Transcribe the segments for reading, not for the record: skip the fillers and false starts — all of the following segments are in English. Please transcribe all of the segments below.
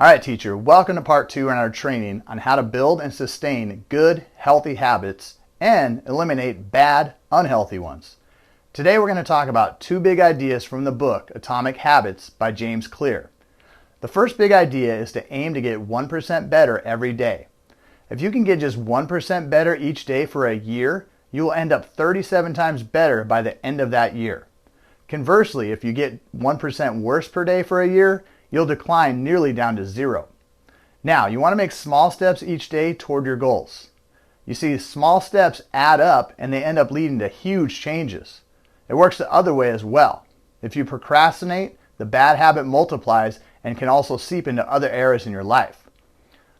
All right, teacher, welcome to part 2 in our training on how to build and sustain good, healthy habits and eliminate bad, unhealthy ones. Today we're going to talk about 2 big ideas from the book Atomic Habits by James Clear. The first big idea is to aim to get 1% better every day. If you can get just 1% better each day for a year, you will end up 37 times better by the end of that year. Conversely, if you get 1% worse per day for a year, you'll decline nearly down to 0. Now, you want to make small steps each day toward your goals. You see, small steps add up and they end up leading to huge changes. It works the other way as well. If you procrastinate, the bad habit multiplies and can also seep into other areas in your life.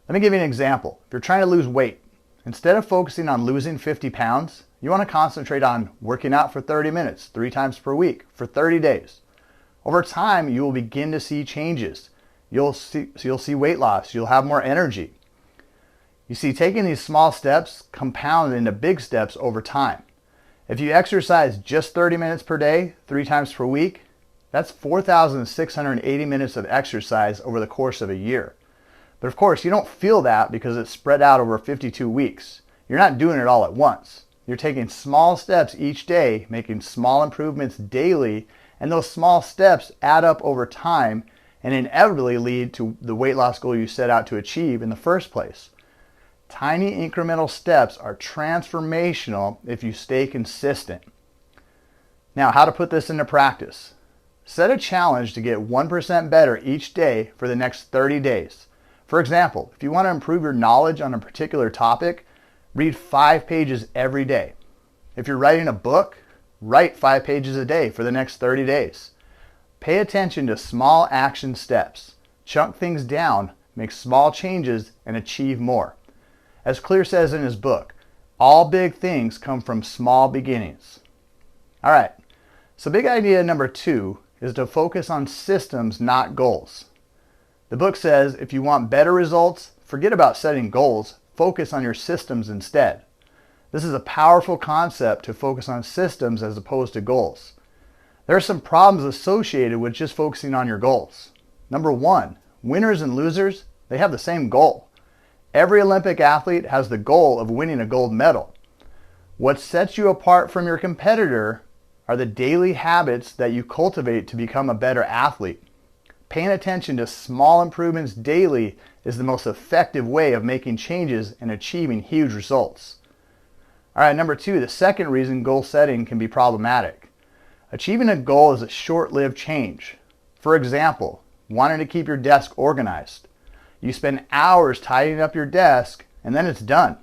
Let me give you an example. If you're trying to lose weight, instead of focusing on losing 50 pounds, you want to concentrate on working out for 30 minutes, 3 times per week, for 30 days. Over time, you will begin to see changes. You'll see weight loss. You'll have more energy. You see, taking these small steps compound into big steps over time. If you exercise just 30 minutes per day, 3 times per week, that's 4,680 minutes of exercise over the course of a year. But of course, you don't feel that because it's spread out over 52 weeks. You're not doing it all at once. You're taking small steps each day, making small improvements daily, and those small steps add up over time and inevitably lead to the weight loss goal you set out to achieve in the first place. Tiny incremental steps are transformational if you stay consistent. Now, how to put this into practice? Set a challenge to get 1% better each day for the next 30 days. For example, if you want to improve your knowledge on a particular topic, read 5 pages every day. If you're writing a book, write 5 pages a day for the next 30 days. Pay attention to small action steps. Chunk things down, make small changes, and achieve more. As Clear says in his book, all big things come from small beginnings. All right, so big idea number 2 is to focus on systems, not goals. The book says if you want better results, forget about setting goals, focus on your systems instead. This is a powerful concept to focus on systems as opposed to goals. There are some problems associated with just focusing on your goals. Number 1, winners and losers, they have the same goal. Every Olympic athlete has the goal of winning a gold medal. What sets you apart from your competitor are the daily habits that you cultivate to become a better athlete. Paying attention to small improvements daily is the most effective way of making changes and achieving huge results. All right, number 2, the second reason goal setting can be problematic. Achieving a goal is a short-lived change. For example, wanting to keep your desk organized. You spend hours tidying up your desk and then it's done.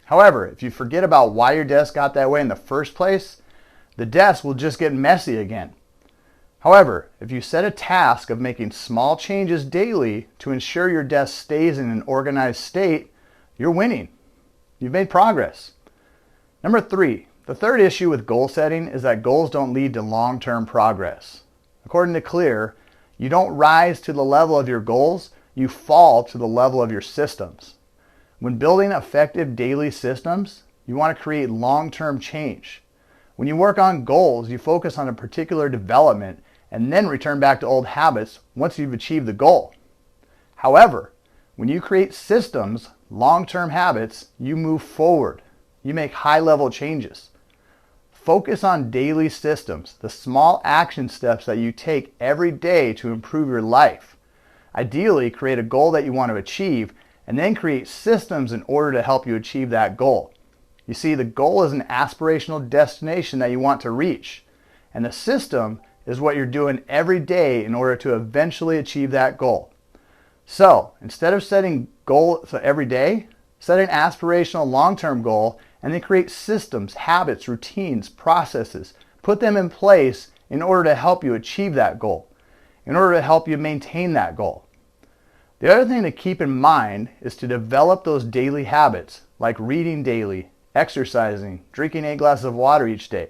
However, if you forget about why your desk got that way in the first place, the desk will just get messy again. However, if you set a task of making small changes daily to ensure your desk stays in an organized state, you're winning. You've made progress. Number 3, the third issue with goal setting is that goals don't lead to long-term progress. According to Clear, you don't rise to the level of your goals, you fall to the level of your systems. When building effective daily systems, you want to create long-term change. When you work on goals, you focus on a particular development and then return back to old habits once you've achieved the goal. However, when you create systems, long-term habits, you move forward. You make high-level changes. Focus on daily systems, the small action steps that you take every day to improve your life. Ideally, create a goal that you want to achieve and then create systems in order to help you achieve that goal. You see, the goal is an aspirational destination that you want to reach, and the system is what you're doing every day in order to eventually achieve that goal. So, instead of setting goals every day, set an aspirational long-term goal and then create systems, habits, routines, processes. Put them in place in order to help you achieve that goal, in order to help you maintain that goal. The other thing to keep in mind is to develop those daily habits like reading daily, exercising, drinking 8 glasses of water each day.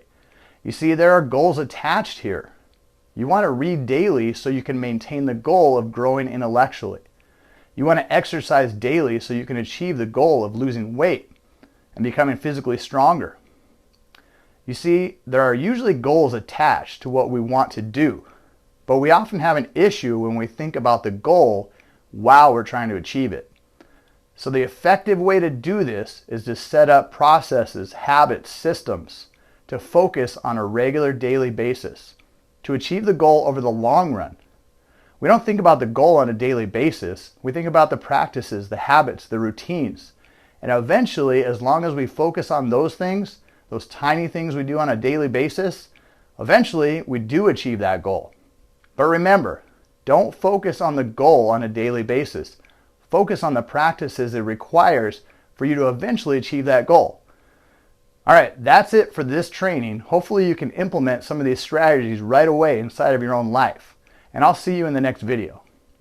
You see, there are goals attached here. You want to read daily so you can maintain the goal of growing intellectually. You want to exercise daily so you can achieve the goal of losing weight and becoming physically stronger. You see, there are usually goals attached to what we want to do, but we often have an issue when we think about the goal while we're trying to achieve it. So the effective way to do this is to set up processes, habits, systems to focus on a regular daily basis to achieve the goal over the long run. We don't think about the goal on a daily basis. We think about the practices, the habits, the routines. And eventually, as long as we focus on those things, those tiny things we do on a daily basis, eventually we do achieve that goal. But remember, don't focus on the goal on a daily basis. Focus on the practices it requires for you to eventually achieve that goal. All right, that's it for this training. Hopefully you can implement some of these strategies right away inside of your own life. And I'll see you in the next video.